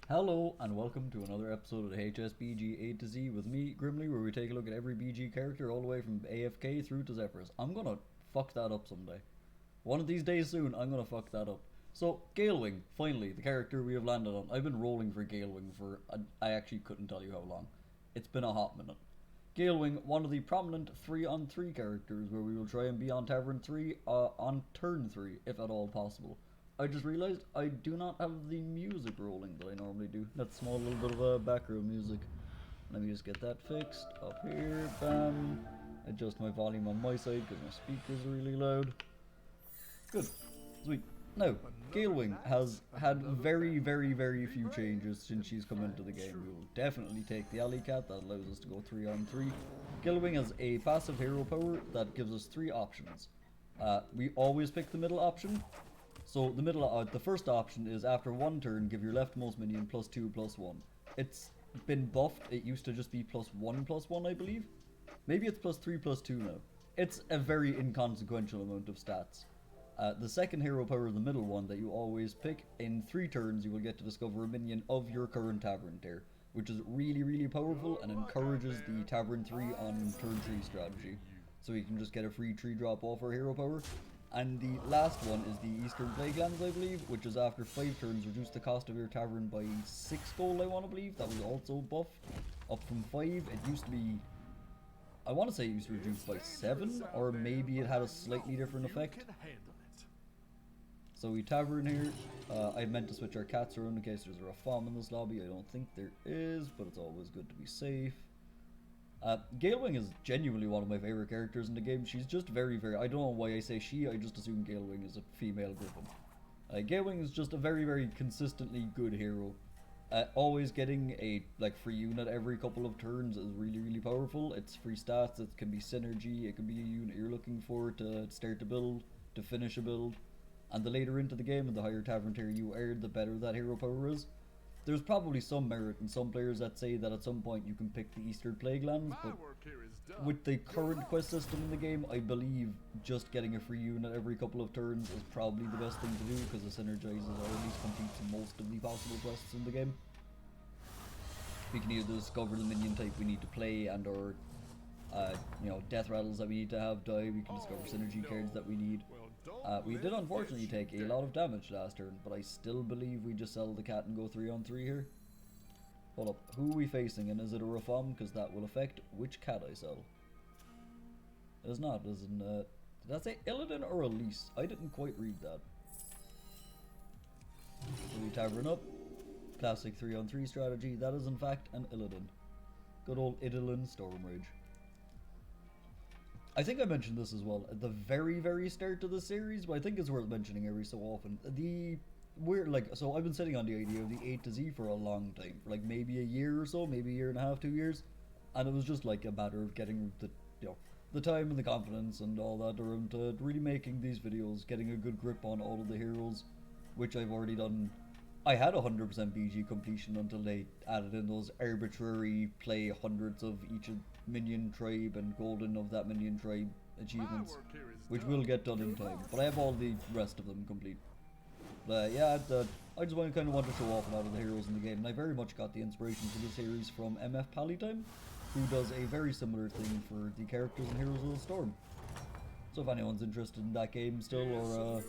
Hello and welcome to another episode of HSBG A to Z with me, Grimly, where we take a look at every BG character all the way from AFK through to Zephyrs. I'm gonna fuck that up someday. One of these days soon, I'm gonna fuck that up. So, Galewing, finally, the character we have landed on. I've been rolling for Galewing for, I actually couldn't tell you how long. It's been a hot minute. Galewing, one of the prominent 3-on-3 characters where we will try and be on Tavern 3 on turn 3, if at all possible. I just realised I do not have the music rolling that I normally do. That small little bit of background music. Let me just get that fixed. Up here, bam. Adjust my volume on my side because my speakers are really loud. Good. Sweet. Now, Galewing has had very few changes since she's come into the game. We will definitely take the alley cat, that allows us to go 3-on-3. Galewing has a passive hero power that gives us 3 options. We always pick the middle option. So the first option is after one turn, give your leftmost minion +2/+1. It's been buffed. It used to just be +1/+1, I believe. Maybe it's +3/+2 now. It's a very inconsequential amount of stats. The second hero power, the middle one that you always pick, in 3 turns you will get to discover a minion of your current Tavern tier, which is really powerful and encourages the Tavern 3 on turn 3 strategy. So you can just get a free tree drop off our hero power. And the last one is the Eastern Battlegrounds, I believe, which is after 5 turns reduce the cost of your tavern by 6 gold, I want to believe. That was also buffed up from 5. It used to be, I want to say it used to reduce by 7, or maybe it had a slightly different effect. So we tavern here. I meant to switch our cats around in case there's a reform in this lobby. I don't think there is, but it's always good to be safe. Galewing is genuinely one of my favourite characters in the game. She's just very, I don't know why I say she, I just assume Galewing is a female griffin. Galewing is just a very consistently good hero. Always getting a free unit every couple of turns is really powerful. It's free stats, it can be synergy, it can be a unit you're looking for to start a build, to finish a build. And the later into the game and the higher tavern tier you are, the better that hero power is. There's probably some merit in some players that say that at some point you can pick the Eastern Plaguelands, but with the current quest system in the game, I believe just getting a free unit every couple of turns is probably the best thing to do because it synergizes or at least completes most of the possible quests in the game. We can either discover the minion type we need to play and or death rattles that we need to have die. We can discover synergy cards that we need. We did unfortunately take a lot of damage last turn, but I still believe we just sell the cat and go 3-on-3 here. Hold up, who are we facing, and is it a reform? Because that will affect which cat I sell. It is not, isn't did that say Illidan or Elise? I didn't quite read that. So we tavern up. Classic 3-on-3 strategy. That is in fact an Illidan. Good old Idolin Stormrage. I think I mentioned this as well at the very start of the series, but I think it's worth mentioning every so often. So I've been sitting on the idea of the A to Z for a long time, for maybe a year or so, maybe a year and a half, 2 years, and it was just a matter of getting the time and the confidence and all that around to really making these videos, getting a good grip on all of the heroes, which I've already done. I had 100% BG completion until they added in those arbitrary play hundreds of each minion tribe and golden of that minion tribe achievements, which will get done in time. But I have all the rest of them complete. But yeah, I just kind of want to show off a lot of the heroes in the game, and I very much got the inspiration for this series from MF Pallytime, who does a very similar thing for the characters in Heroes of the Storm. So if anyone's interested in that game still, or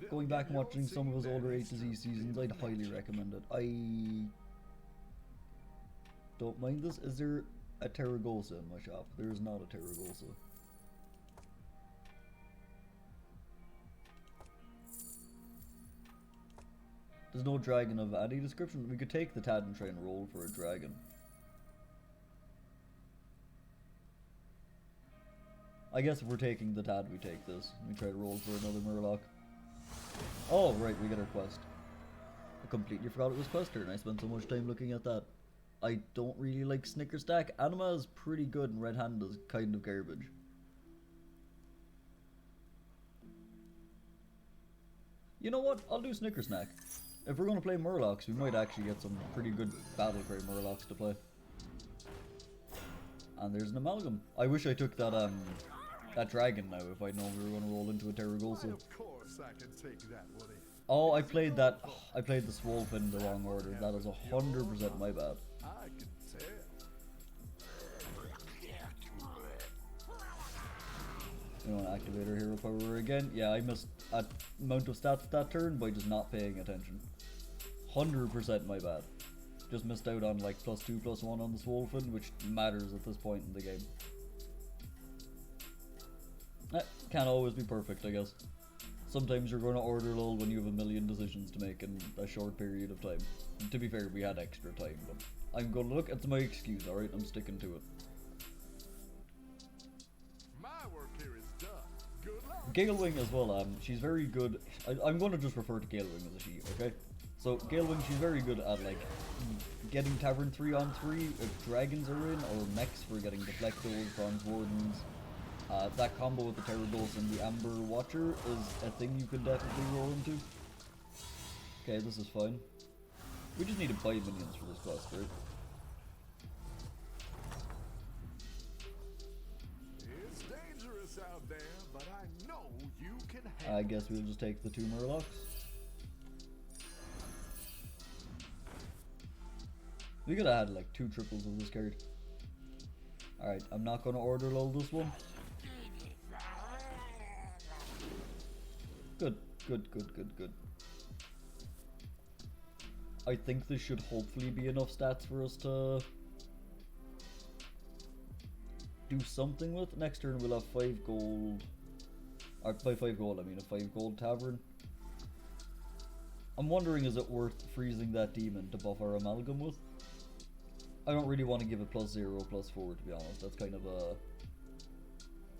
going back and watching some of his older A to Z seasons, I'd highly recommend it. I don't mind this. Is there a Terragosa in my shop? There is not a Terragosa. There's no dragon of any description. We could take the Tad and try and roll for a dragon. I guess if we're taking the Tad, we take this. We try to roll for another Murloc. Oh, right, we get our quest. I completely forgot it was quest turn. I spent so much time looking at that. I don't really like Snicker Stack. Anima is pretty good and Red Hand is kind of garbage. You know what? I'll do Snicker Snack. If we're going to play Murlocs, we might actually get some pretty good Battlecry Murlocs to play. And there's an Amalgam. I wish I took that dragon now if I'd known we were going to roll into a Terragosa. Of course I can take that, Woody. Oh, I played that. I played the Swolf in the wrong order. That is 100% my bad. You know, an activator hero power again. Yeah, I missed a amount of stats that turn by just not paying attention. 100% my bad. Just missed out on like +2, +1 on the Swolfen, which matters at this point in the game. Can't always be perfect, I guess. Sometimes you're going to order lull when you have a million decisions to make in a short period of time. To be fair, we had extra time, but I'm going to look at my excuse, alright? I'm sticking to it. My work here is done. Good luck. Galewing as well, she's very good. I'm going to just refer to Galewing as a she, okay? So, Galewing, she's very good at, like, getting Tavern 3-on-3 if dragons are in, or mechs for getting Deflectos, Bronze Wardens. That combo with the Terragos and the Amber Watcher is a thing you could definitely roll into. Okay, this is fine. We just need to buy minions for this quest, right? It's dangerous out there, but I know you can handle I guess we'll just take the 2 Murlocs. We could have had like 2 triples of this card. Alright, I'm not gonna order lull this one. Good. I think this should hopefully be enough stats for us to do something with. Next turn we'll have 5 gold. Or by 5 gold I mean a 5 gold tavern. I'm wondering, is it worth freezing that demon to buff our amalgam with? I don't really want to give it +0, +4 to be honest. That's kind of a...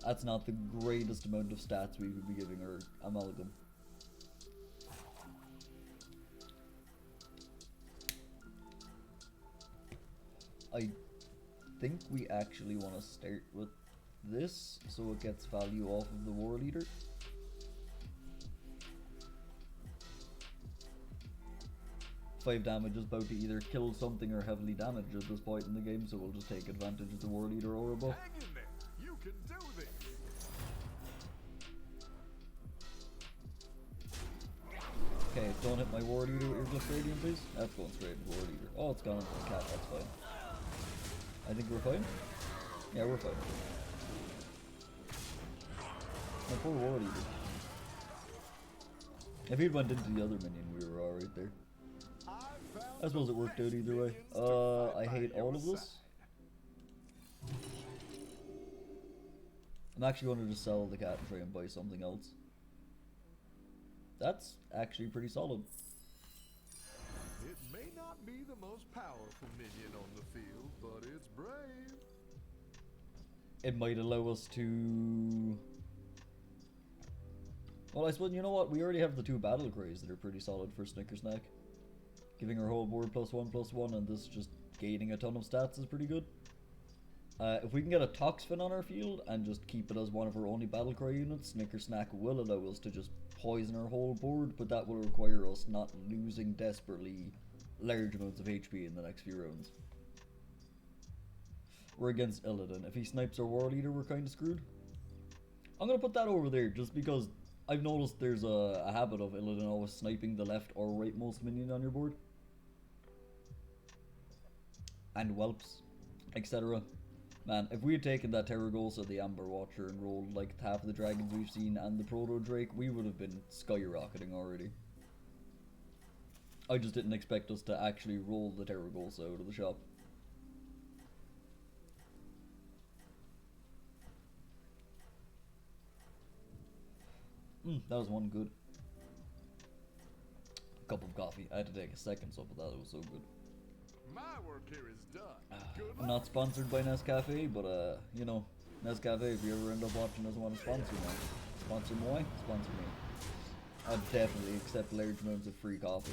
That's not the greatest amount of stats we could be giving our amalgam. I think we actually want to start with this, so it gets value off of the War Leader. Five damage is about to either kill something or heavily damage at this point in the game, so we'll just take advantage of the War Leader aura buff. Hang in there. You can do this. Okay, don't hit my War Leader with your Glyph Radiant, please. That's going straight into War Leader. Oh, it's gone into the cat, that's fine. I think we're fine. Yeah, we're fine. My poor War Leader. If he'd went into the other minion, we were alright there. I suppose it worked out either way. I hate all of this. I'm actually going to just sell the cat and try and buy something else. That's actually pretty solid. It may not be the most powerful minion on the field, but it's brave. It might allow us to... Well, I suppose, you know what? We already have the 2 battle cries that are pretty solid for Snickersnack. Giving our whole board +1/+1 and this just gaining a ton of stats is pretty good. If we can get a Toxfin on our field and just keep it as one of our only battlecry units, Snickersnack will allow us to just poison our whole board, but that will require us not losing desperately large amounts of HP in the next few rounds. We're against Illidan. If he snipes our War Leader, we're kind of screwed. I'm going to put that over there just because I've noticed there's a habit of Illidan always sniping the left or rightmost minion on your board. And whelps, etc. Man, if we had taken that Terragos or the Amber Watcher and rolled like half of the dragons we've seen and the Proto Drake, we would have been skyrocketing already. I just didn't expect us to actually roll the Terragos out of the shop. That was one good cup of coffee. I had to take a second sip of that, it was so good. My work here is done. I'm not sponsored by Nescafe, but you know, Nescafe, if you ever end up watching, doesn't want to sponsor me. Sponsor Moy? Sponsor me. I'd definitely accept large amounts of free coffee.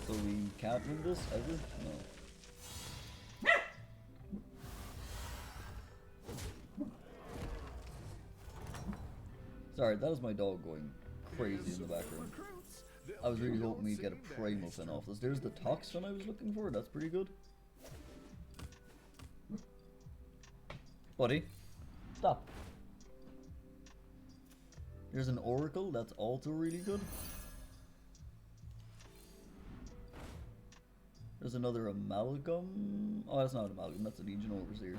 So we can't win this ever? No. Sorry, that is my dog going crazy in the background. I was really hoping we'd get a Primal Fin off this. There's the Toxfin I was looking for, that's pretty good. Buddy, stop. There's an Oracle that's also really good. There's another Amalgam. Oh, that's not Amalgam, that's a Legion Overseer.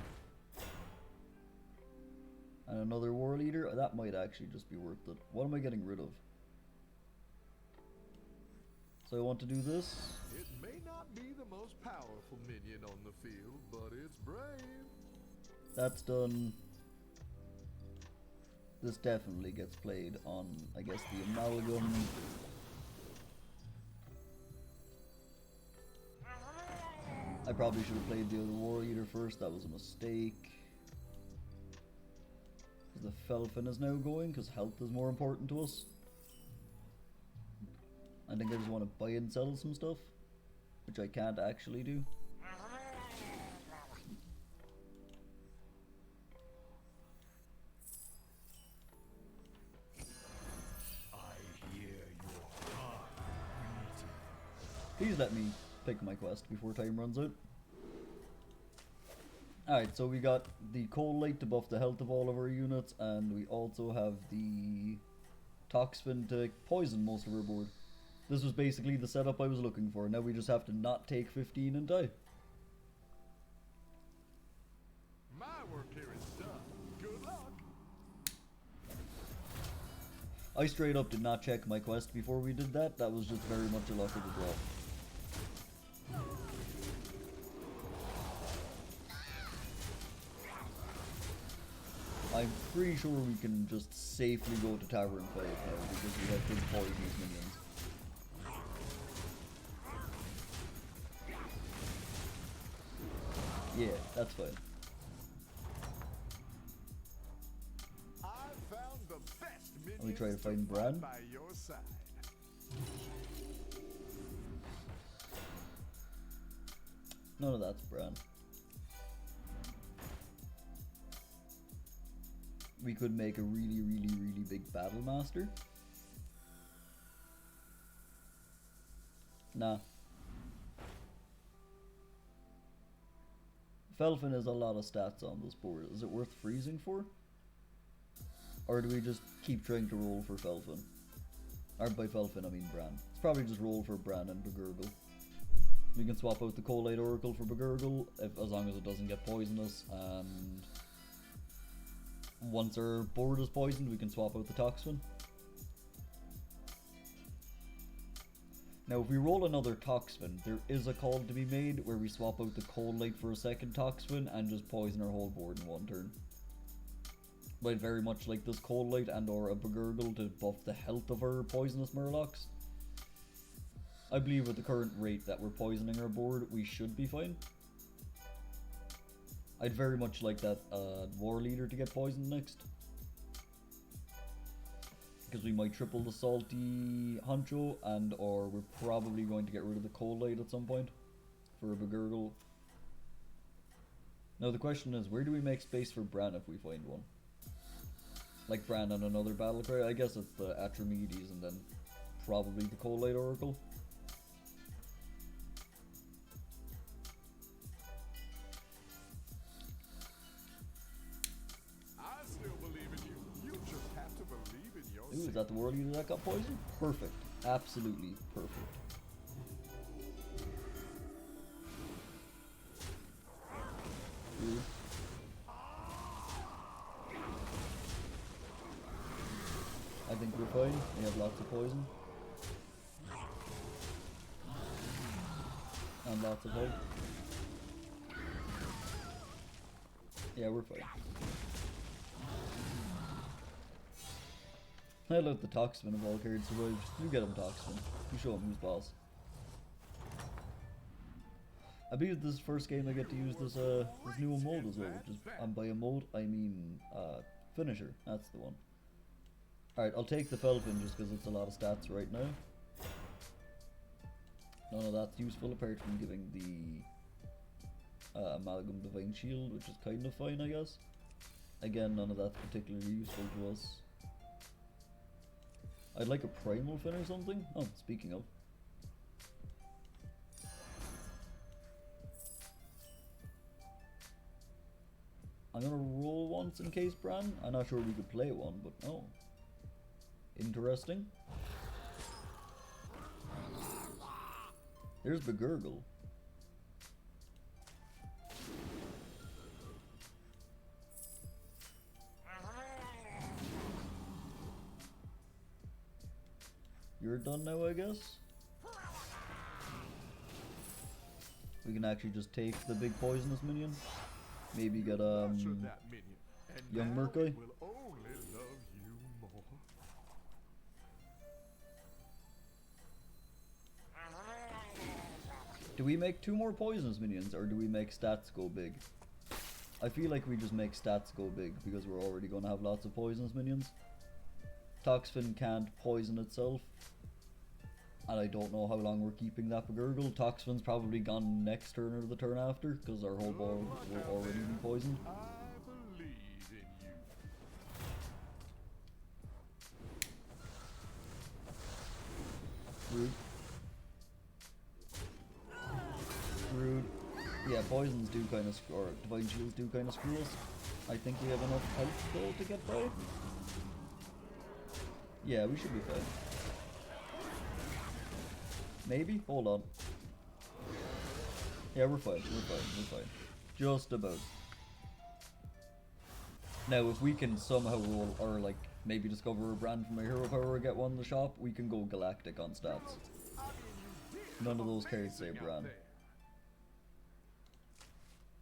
And another War Leader. That might actually just be worth it. What am I getting rid of? So I want to do this. It may not be the most powerful minion on the field, but it's brave. That's done. This definitely gets played on, I guess, the Amalgam. I probably should have played the other War Leader first, that was a mistake. The Felfin is now going, because health is more important to us. I think I just want to buy and sell some stuff, which I can't actually do. Please let me pick my quest before time runs out. Alright, so we got the Cold Light to buff the health of all of our units, and we also have the Toxfin to poison most of our board. This was basically the setup I was looking for. Now we just have to not take 15 and die. My work here is done. Good luck. I straight up did not check my quest before we did that. That was just very much a luck of the draw. I'm pretty sure we can just safely go to Tavern 5 now because we have good poisonous minions. Yeah, that's fine. I found the best minions. Let me try to find Bran. By your side. None of that's Bran. We could make a really big Battle Master. Nah. Felfin has a lot of stats on this board. Is it worth freezing for? Or do we just keep trying to roll for Felfin? Or by Felfin I mean Bran. It's probably just roll for Bran and Begurgle. We can swap out the Cold Oracle for Begurgle as long as it doesn't get poisonous, and once our board is poisoned we can swap out the Toxfin. Now if we roll another Toxfin, there is a call to be made where we swap out the Cold Light for a second Toxfin and just poison our whole board in one turn. But I'd very much like this Cold Light and or a Begurgle to buff the health of our poisonous Murlocs. I believe with the current rate that we're poisoning our board, we should be fine. I'd very much like that War Leader to get poisoned next. Because we might triple the Salty Honcho, and or we're probably going to get rid of the Cold Light at some point for a Begurgle. Now the question is, where do we make space for Bran if we find one? Like Bran and another Battlecry? I guess it's the Atramedes and then probably the Cold Light Oracle. Ooh, is that the War Leader that got poisoned? Perfect. Absolutely perfect. Ooh. I think we're fine. We have lots of poison. And lots of health. Yeah, we're fine. I love the Toxfin of all cards survives. You get him, Toxfin. You show him who's boss. I believe this is the first game I get to use this new emote as well. And by emote I mean finisher. That's the one. Alright, I'll take the Felfin just because it's a lot of stats right now. None of that's useful apart from giving the Amalgam Divine Shield, which is kind of fine, I guess. Again, none of that's particularly useful to us. I'd like a Primal Fin or something. Oh, speaking of. I'm gonna roll once in case Bran. I'm not sure we could play one, but no. Interesting. There's the gurgle. You're done now, I guess? We can actually just take the big poisonous minion. Maybe get young Mercury. Do we make 2 more poisonous minions, or do we make stats go big? I feel like we just make stats go big because we're already going to have lots of poisonous minions. Toxfin can't poison itself, and I don't know how long we're keeping that Begurgle. Toxfin's probably gone next turn or the turn after, because our whole board will already be poisoned. I believe in you. Rude. Rude. Yeah, poisons do kind of, or divine shields do kind of screw us. I think we have enough health though to get by. Yeah, we should be fine. Maybe? Hold on. Yeah, we're fine. We're fine. Just about. Now, if we can somehow roll, or like maybe discover a brand from a hero power or get one in the shop, we can go galactic on stats. None of those cards say brand.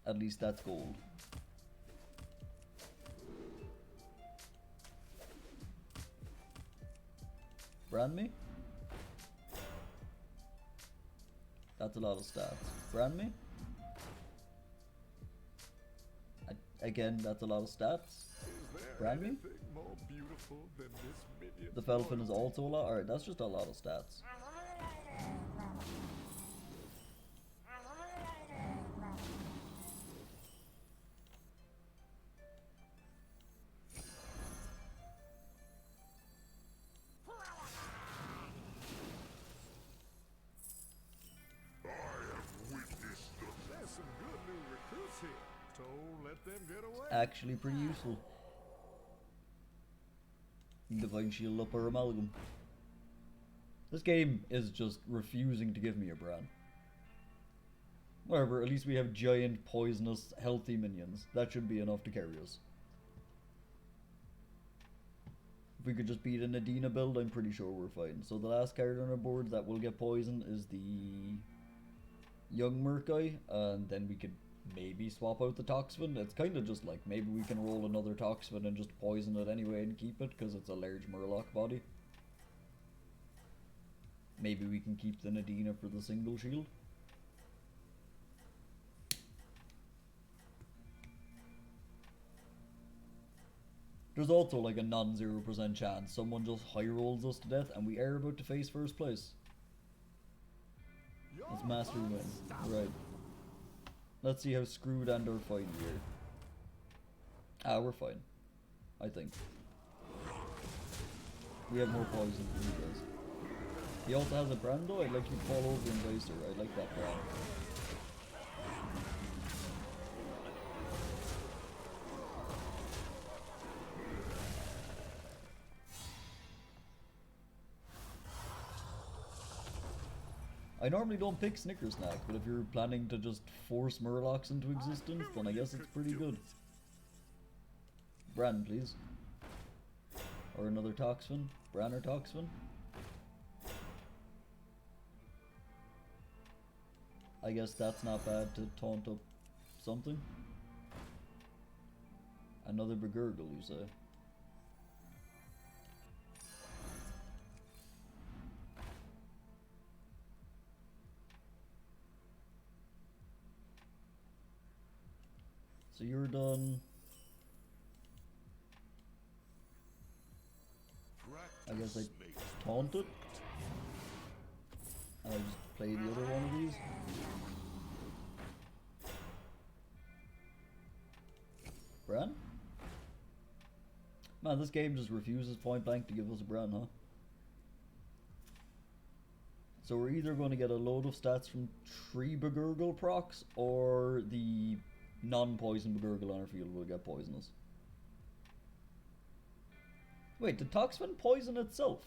At least that's gold. Brand me? That's a lot of stats. Brand me? Again, that's a lot of stats. Brand me? The Felfin is also a lot. Alright, that's just a lot of stats. Actually pretty useful. Divine Shield up or Amalgam. This game is just refusing to give me a brand. Whatever, at least we have giant, poisonous, healthy minions. That should be enough to carry us. If we could just beat a Nadina build, I'm pretty sure we're fine. So the last card on our board that will get poisoned is the young Mercury, and then we could maybe swap out the Toxfin. It's kind of just like, maybe we can roll another Toxfin and just poison it anyway and keep it, because it's a large Murloc body. Maybe we can keep the Nadina for the single shield. There's also like a non-0% chance someone just high rolls us to death and we are about to face first place. Let's mastery win. Right. Let's see how screwed and or fine we are. Ah, we're fine. I think. We have more poison than he does. He also has a brand though. I'd like you to fall over and dice her. I like that brand. I normally don't pick Snickersnack, but if you're planning to just force Murlocs into existence, then I guess it's pretty good. Brand, please. Or another Toxfin. Bran or Toxfin. I guess that's not bad to taunt up something. Another Begurgle, you say? So you're done. I guess I taunt it. And I just play the other one of these. Bran? Man, this game just refuses point blank to give us a Bran, huh? So we're either going to get a load of stats from 3 Begurgle procs, or the non-poison Begurgle on our field will get poisonous. Wait, did Toxfin poison itself?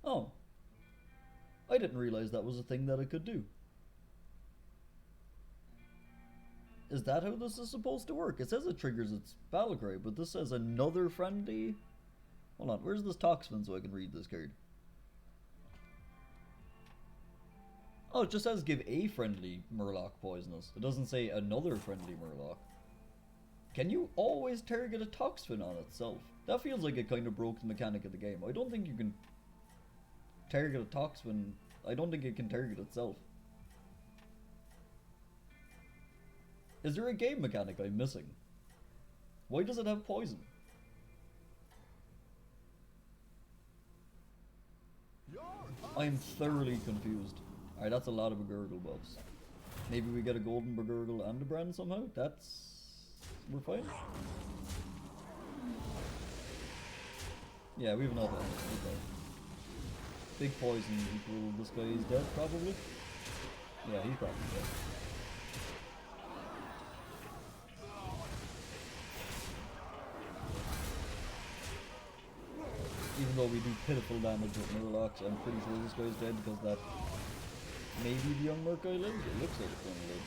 Oh. I didn't realize that was a thing that it could do. Is that how this is supposed to work? It says it triggers its battle cry, but this says another friendly... Hold on, where's this Toxfin so I can read this card? Oh, it just says give a friendly Murloc poisonous. It doesn't say another friendly Murloc. Can you always target a Toxfin on itself? That feels like it kind of broke the mechanic of the game. I don't think you can target a Toxfin. I don't think it can target itself. Is there a game mechanic I'm missing? Why does it have poison? I'm thoroughly confused. Alright, that's a lot of Bagurgle buffs. Maybe we get a golden Bagurgle and a brand somehow? We're fine. Yeah, we have enough. Okay. Big poison equal this guy is dead, probably? Yeah, he's probably dead. Even though we do pitiful damage with Murlocs, I'm pretty sure this guy's dead because that maybe the young Merc guy lives? It looks like it's gonna live.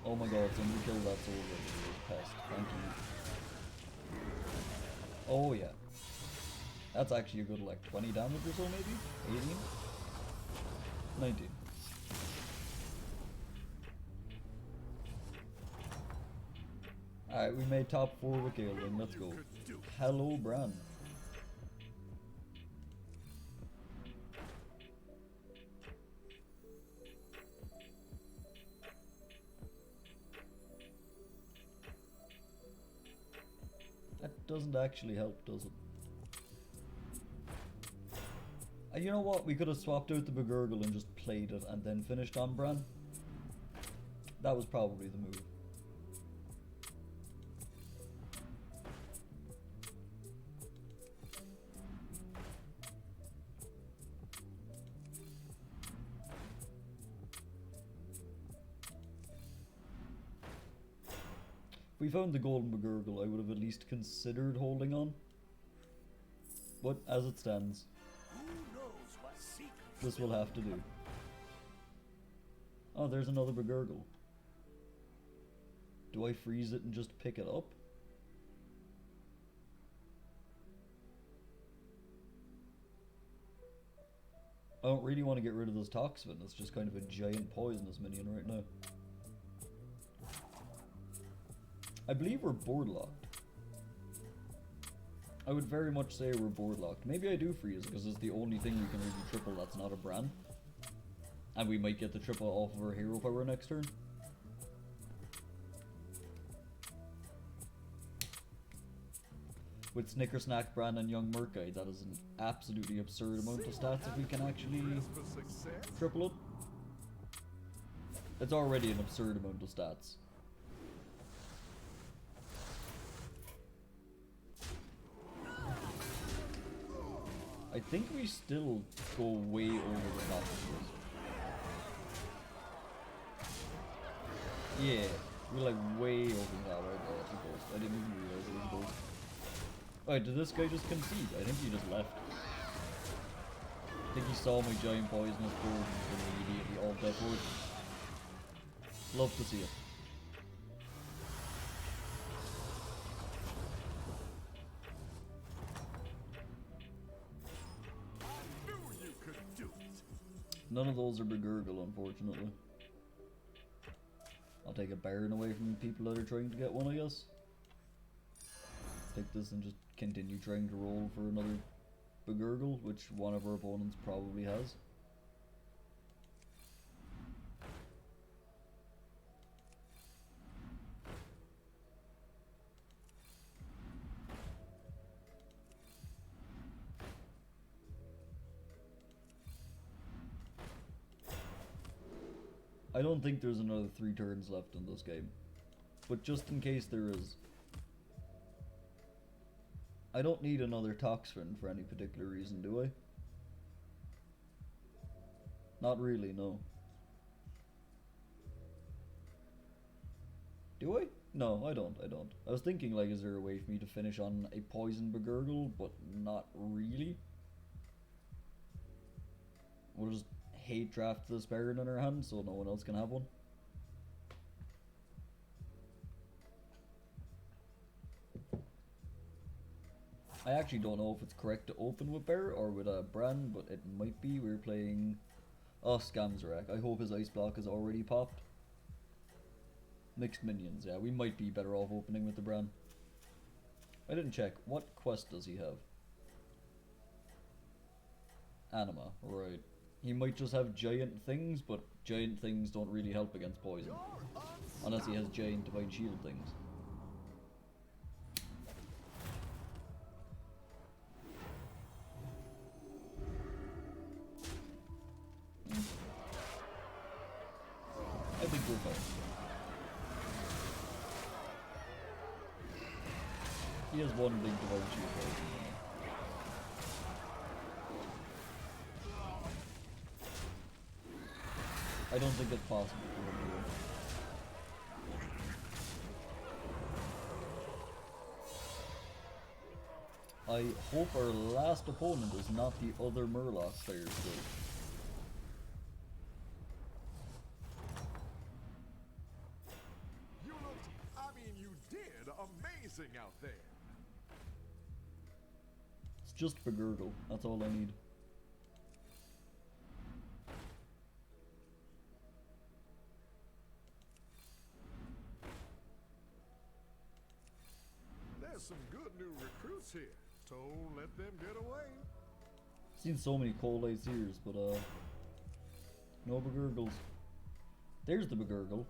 Oh my god, somebody killed that soldier. It was a pest. Thank you. Oh yeah. That's actually a good like 20 damage or so maybe? 18? 19. Alright, we made top 4 with Galewing, let's go. Hello, Bran. That doesn't actually help, does it? You know what? We could have swapped out the Bagurgle and just played it and then finished on Bran. That was probably the move. If we found the golden Bagurgle, I would have at least considered holding on. But as it stands, this will have to do. Oh, there's another Bagurgle. Do I freeze it and just pick it up? I don't really want to get rid of this Toxfin. It's just kind of a giant poisonous minion right now. I believe we're board locked. I would very much say we're board locked. Maybe I do freeze because it's the only thing we can really triple that's not a brand. And we might get the triple off of our hero power next turn. With Snicker Snack, Bran and Young Merc Guy, that is an absolutely absurd amount of stats if we can actually triple it. It's already an absurd amount of stats. I think we still go way over the top of this. Yeah, we're like way over the top. I didn't even realize it was a ghost. Alright, did this guy just concede? I think he just left. I think he saw my giant poisonous board and immediately all dead board. Love to see it. None of those are Bagurgle, unfortunately. I'll take a Baron away from the people that are trying to get one, I guess. Take this and just continue trying to roll for another Bagurgle, which one of our opponents probably has. I don't think there's another 3 turns left in this game, but just in case there is, I don't need another Toxfin for any particular reason, do I? Not really, no. Do I? No, I don't. I was thinking, like, is there a way for me to finish on a poison begurgle, but not really. We'll just hate draft this Baron in our hand so no one else can have one. I actually don't know if it's correct to open with Bear or with a Bran, but it might be. We're playing... Oh, Scamzarak. I hope his Ice Block is already popped. Mixed minions, yeah. We might be better off opening with the Bran. I didn't check. What quest does he have? Anima, right. He might just have giant things, but giant things don't really help against poison. Unless he has giant divine shield things. I think we're fine. He has one big divine shield poison. I don't think it's possible for him to win. I hope our last opponent is not the other Murloc player still. You looked, I mean, you did amazing out there. It's just Begurgle, that's all I need. There's some good new recruits here. Don't let them get away. Seen so many cold ice ears, but no Begurgles. There's the Begurgle.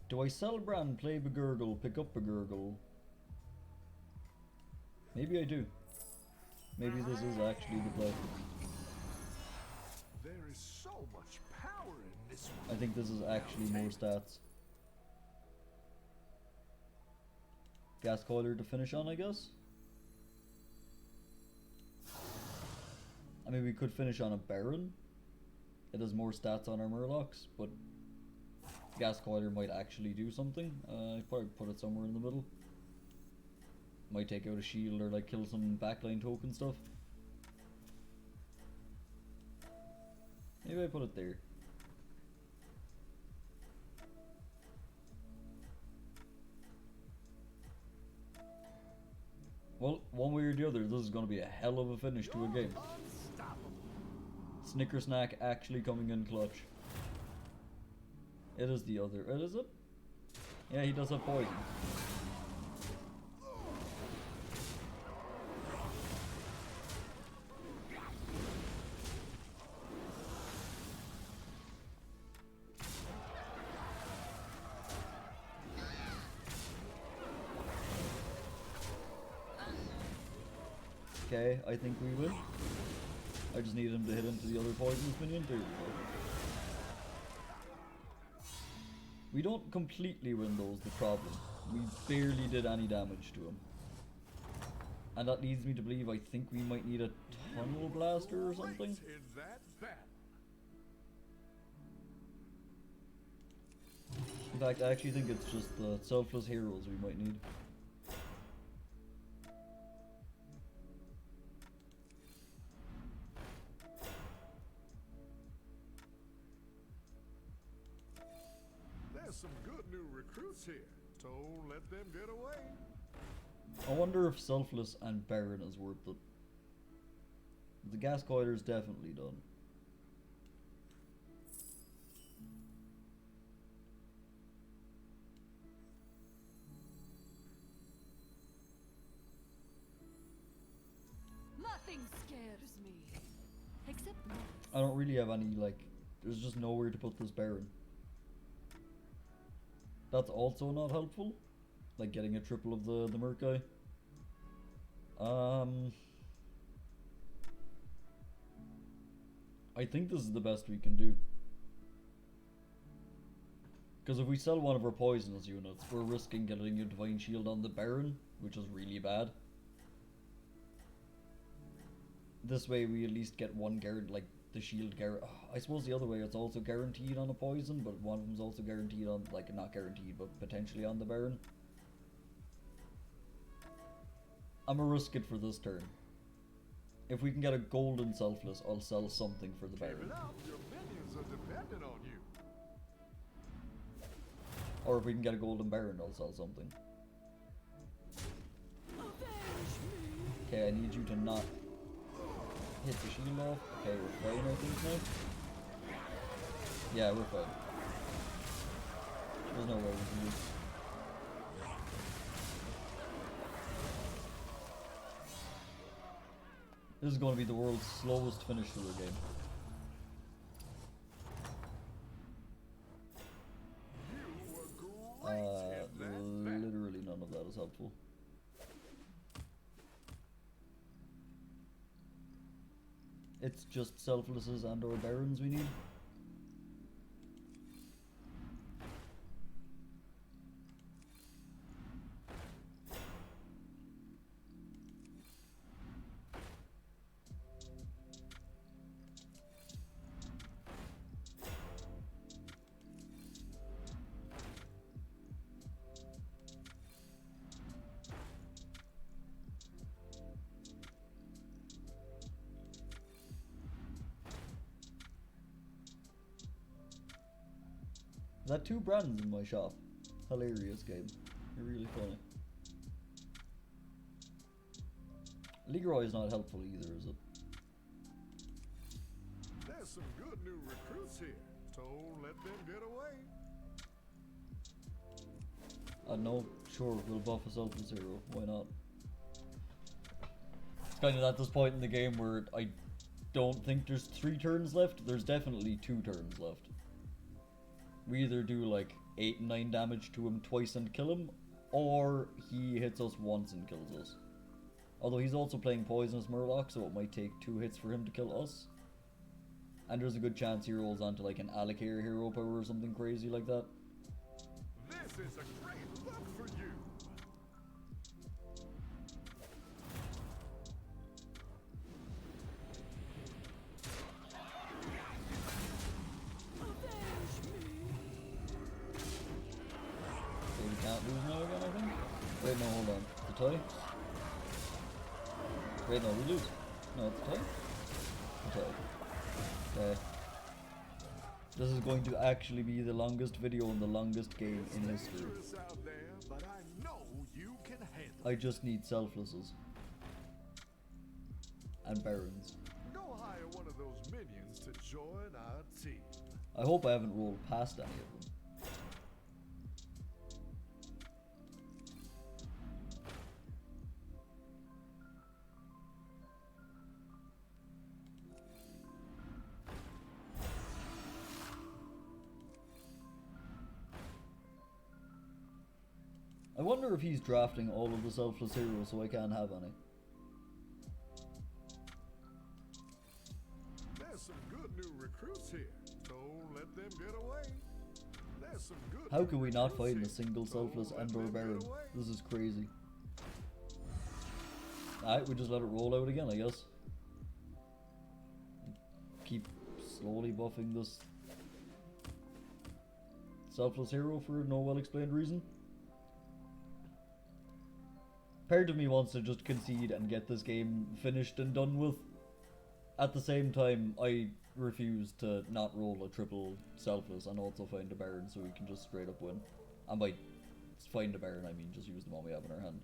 Do I sell Bran, play Begurgle, pick up Begurgle? Maybe I do. Maybe this is actually the play. There is so much power in this one. I think this is actually more stats. Gas Coiler to finish on, I guess? I mean, we could finish on a Baron. It has more stats on our Murlocs, but Gas Coiler might actually do something. I'd probably put it somewhere in the middle. Might take out a shield or like kill some backline token stuff. Maybe I put it there. Well, one way or the other, this is going to be a hell of a finish to a game. Snicker Snack actually coming in clutch. It is the other. Is it? Yeah, he does have poison. Okay, I think we win. I just need him to hit into the other poisonous minion. There we go. We don't completely win those, the problem. We barely did any damage to him. And that leads me to believe I think we might need a Tunnel Blaster or something. In that battle. In fact, I actually think it's just the Selfless Heroes we might need. There's some good new recruits here. Don't let them get away. I wonder if Selfless and Baron is worth it. The Gas Coiler's definitely done. Nothing scares me. Except noise. I don't really have any, like, there's just nowhere to put this Baron. That's also not helpful. Like getting a triple of the Merc guy. I think this is the best we can do. Because if we sell one of our poisonous units, we're risking getting a Divine Shield on the Baron, which is really bad. This way we at least get one like the shield I suppose the other way it's also guaranteed on a poison, but one of them's also guaranteed on, like, not guaranteed, but potentially on the Baron. I'ma risk it for this turn. If we can get a golden selfless, I'll sell something for the Baron. Keep it up. Your minions are dependent on you. Or if we can get a golden Baron, I'll sell something. Okay, I need you to not hit the shield off. Okay, we're fine, I think, now. Yeah, we're fine. There's no way we can lose. This is going to be the world's slowest finish to the game. Literally none of that is helpful. It's just selflesses and or barons we need. That 2 brands in my shop. Hilarious game. You're really funny. Leroy is not helpful either, is it? There's some good new recruits here. Don't let them get away. No, sure, we'll buff a selfless hero. Why not? It's kind of at this point in the game where I don't think there's 3 turns left. There's definitely 2 turns left. We either do like 8 and 9 damage to him twice and kill him, or he hits us once and kills us. Although he's also playing Poisonous Murloc, so it might take 2 hits for him to kill us. And there's a good chance he rolls onto like an Allocator hero power or something crazy like that. This is a great look for you. Can't lose now again, I think. Wait, no, hold on. The tie? Wait, no, we lose. No, it's the tie? The tie. Okay. This is going to actually be the longest video and the longest game in history. Out there, but I know you can handle I just need selflesses. And barons. Go hire one of those minions to join our team. I hope I haven't rolled past any of them. I wonder if he's drafting all of the selfless heroes so I can't have any. There's some good new recruits here. Don't let them get away. There's some good. How can we not recruits find here. a single selfless Don't let and or them get baron? away. This is crazy. Alright, we just let it roll out again, I guess. Keep slowly buffing this selfless hero for no well-explained reason. Part of me wants to just concede and get this game finished and done with. At the same time, I refuse to not roll a triple selfless and also find a baron so we can just straight up win. And by find a baron, I mean just use the one we have in our hand.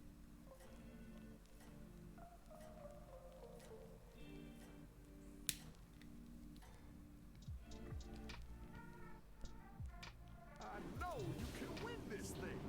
I know you can win this thing.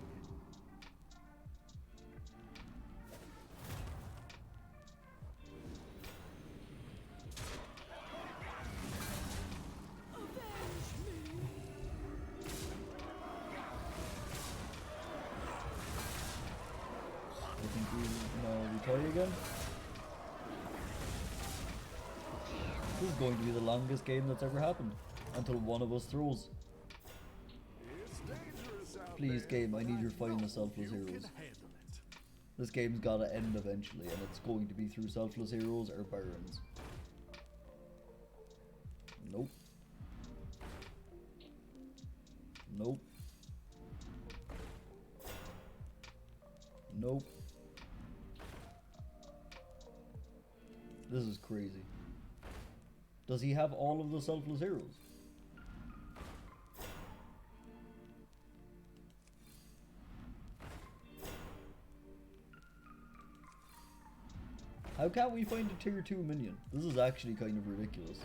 I think we tie again. This is going to be the longest game that's ever happened. Until one of us throws. It's dangerous out Please there, game, I but need your know finest selfless you heroes. can handle it. This game's gotta end eventually, and it's going to be through selfless heroes or barons. Nope. Nope. Nope. This is crazy. Does he have all of the selfless heroes? How can't we find a tier 2 minion? This is actually kind of ridiculous.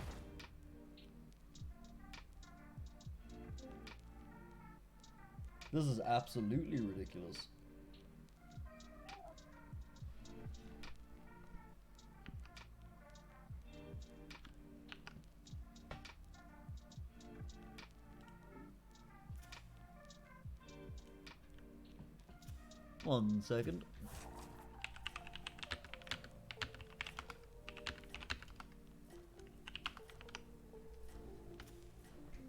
This is absolutely ridiculous. One second.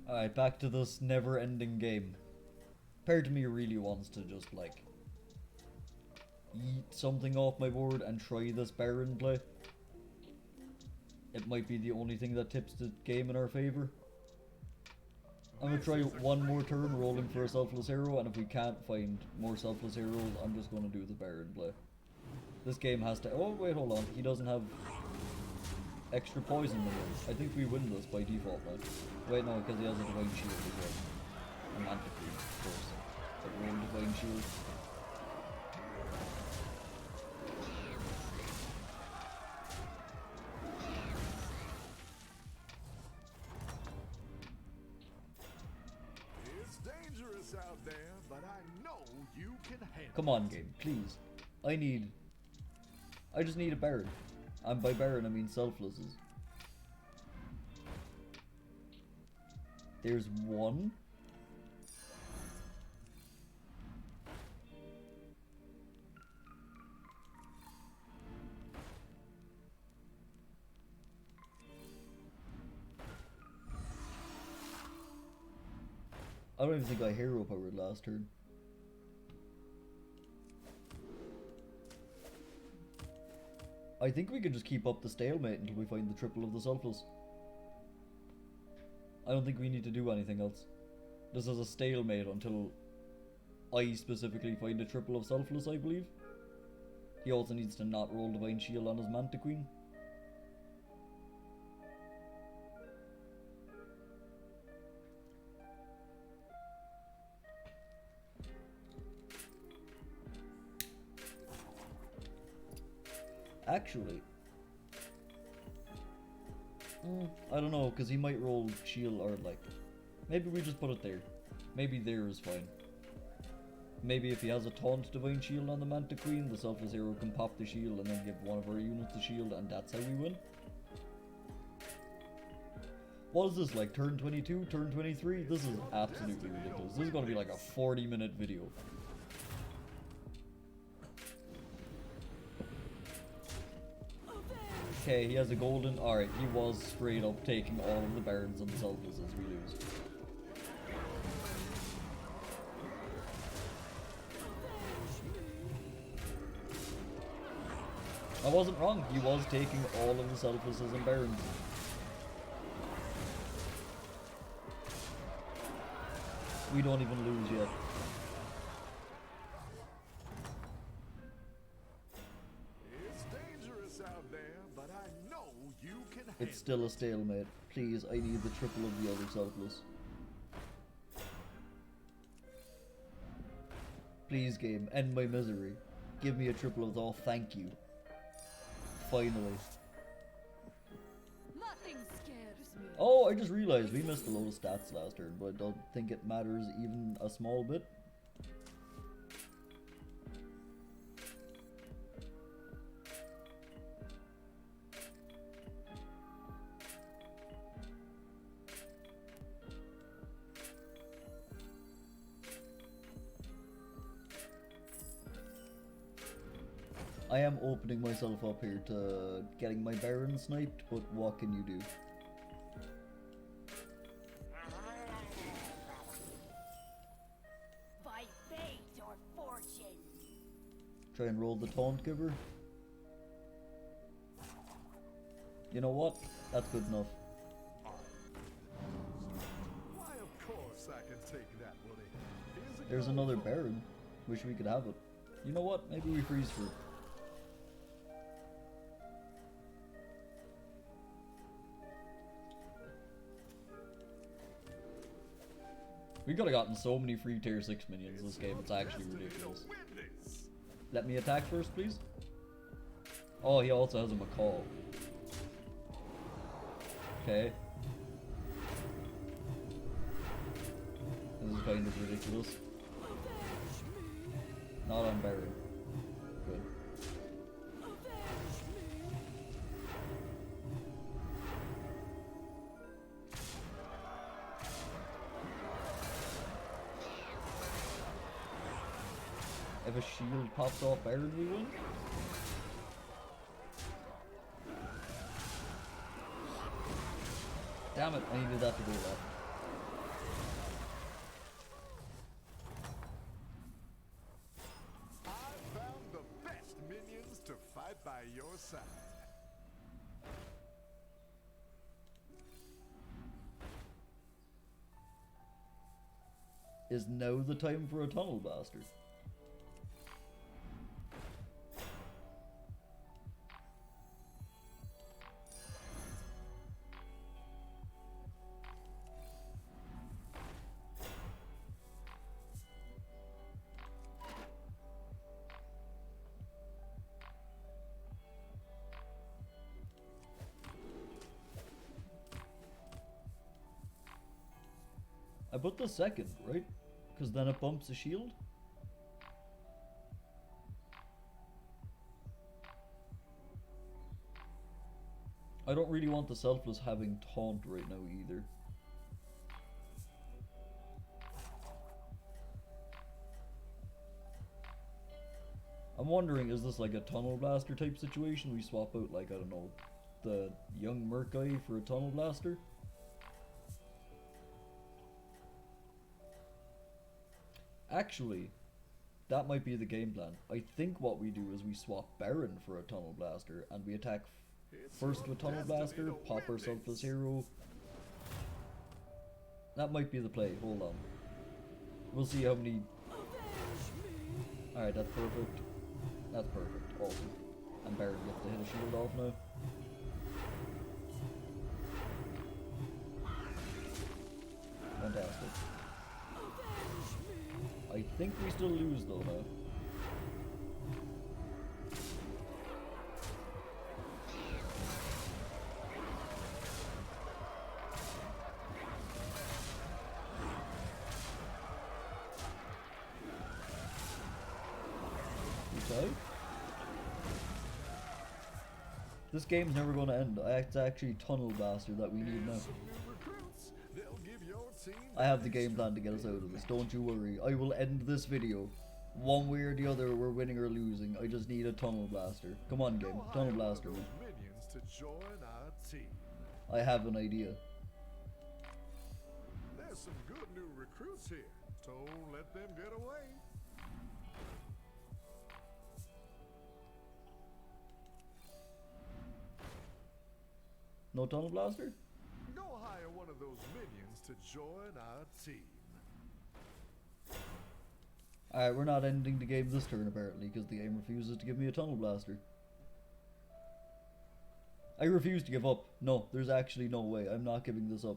Alright, back to this never-ending game. Part of me really wants to just, like, yeet something off my board and try this Baron play. It might be the only thing that tips the game in our favour. I'm gonna try one more turn rolling for a selfless hero, and if we can't find more selfless heroes, I'm just gonna do the Baron play. This game has to... Oh, wait, hold on. He doesn't have extra poison minerals. I think we win this by default now. Wait, no, because he has a Divine Shield as well. And Anti-Queen, of course. But roll Divine Shield. It's dangerous out there, but I know you can handle Come on, game, please. I just need a Baron. And by Baron, I mean selflesses. There's one. I don't even think I hero powered last turn. I think we can just keep up the stalemate until we find the triple of the selfless. I don't think we need to do anything else. This is a stalemate until I specifically find a triple of selfless, I believe. He also needs to not roll Divine Shield on his Manta Queen. Actually, I don't know, because he might roll shield, or like, maybe we just put it there. Maybe there is fine. Maybe if he has a taunt Divine Shield on the Manta Queen, the selfless hero can pop the shield and then give one of our units the shield, and that's how we win. What is this, like turn 22, turn 23? This is absolutely ridiculous. This is going to be like a 40-minute video. Okay, he has a golden... Alright, he was straight up taking all of the barons and selfless as we lose. I wasn't wrong, he was taking all of the selflesses and barons. We don't even lose yet. It's still a stalemate. Please, I need the triple of the other selfless. Please, game, end my misery. Give me a triple of the... Oh, thank you. Finally. Nothing scares me. Oh, I just realized we missed a load of stats last turn, but I don't think it matters even a small bit. I am opening myself up here to getting my Baron sniped, but what can you do? By fate or fortune. Try and roll the taunt giver. You know what? That's good enough. would he? Here's a There's go another for- Baron. Wish we could have it. You know what? Maybe we freeze for it. We could have gotten so many free tier 6 minions this game, it's actually ridiculous. Let me attack first, please. Oh, he also has a macaw. Okay. This is kind of ridiculous. Not on Baron. Good. If a shield pops off Baron, we win. Damn it, I needed that to go left. I found the best minions to fight by your side. Is now the time for a tunnel blaster? I put the second, right? Because then it bumps the shield? I don't really want the selfless having taunt right now either. I'm wondering, is this like a tunnel blaster type situation? We swap out, like, I don't know, the young merc guy for a tunnel blaster? Actually, that might be the game plan. I think what we do is we swap Baron for a tunnel blaster and we attack first with tunnel blaster, pop our selfless hero. That might be the play. Hold on. We'll see how many. Alright, that's perfect. That's perfect. Awesome. And Baron gets to hit a shield off now. Fantastic. I think we still lose though now. Okay. This game's never gonna end. It's actually Tunnel Blaster that we need now. Some new recruits. They'll give your team I have the game plan to get us out of this, don't you worry. I will end this video. One way or the other, we're winning or losing. I just need a Tunnel Blaster. Come on, game. Go Tunnel hire Blaster. those minions to join our team. I have an idea. There's some good new recruits here. Don't let them get away. No Tunnel Blaster? Go hire one of those minions to join our team. Alright, we're not ending the game this turn apparently, because the game refuses to give me a Tunnel Blaster. I refuse to give up. No, there's actually no way. I'm not giving this up.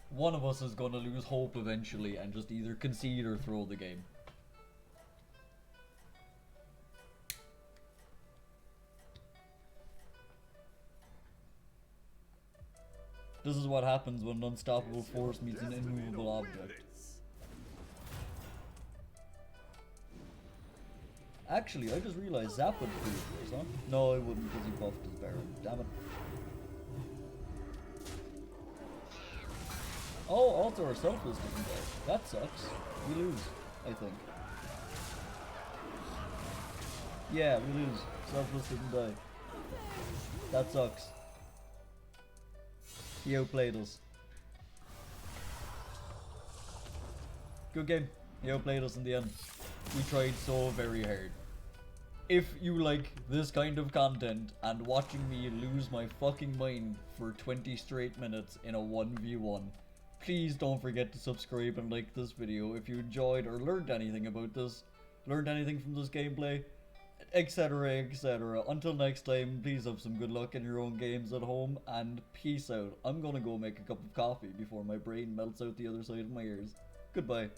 One of us is gonna lose hope eventually and just either concede or throw the game. This is what happens when an unstoppable force meets an immovable object. Actually, I just realized Zap would do this, huh? No, it wouldn't because he buffed his Baron. Damn it. Oh, also our selfless didn't die. That sucks. We lose, I think. Yeah, we lose. Selfless didn't die. That sucks. He outplayed us. Good game. You outplayed us in the end. We tried so very hard. If you like this kind of content and watching me lose my fucking mind for 20 straight minutes in a 1v1, please don't forget to subscribe and like this video if you enjoyed or learned anything about this, learned anything from this gameplay, etc, etc. Until next time, please have some good luck in your own games at home, and peace out. I'm gonna go make a cup of coffee before my brain melts out the other side of my ears. Goodbye.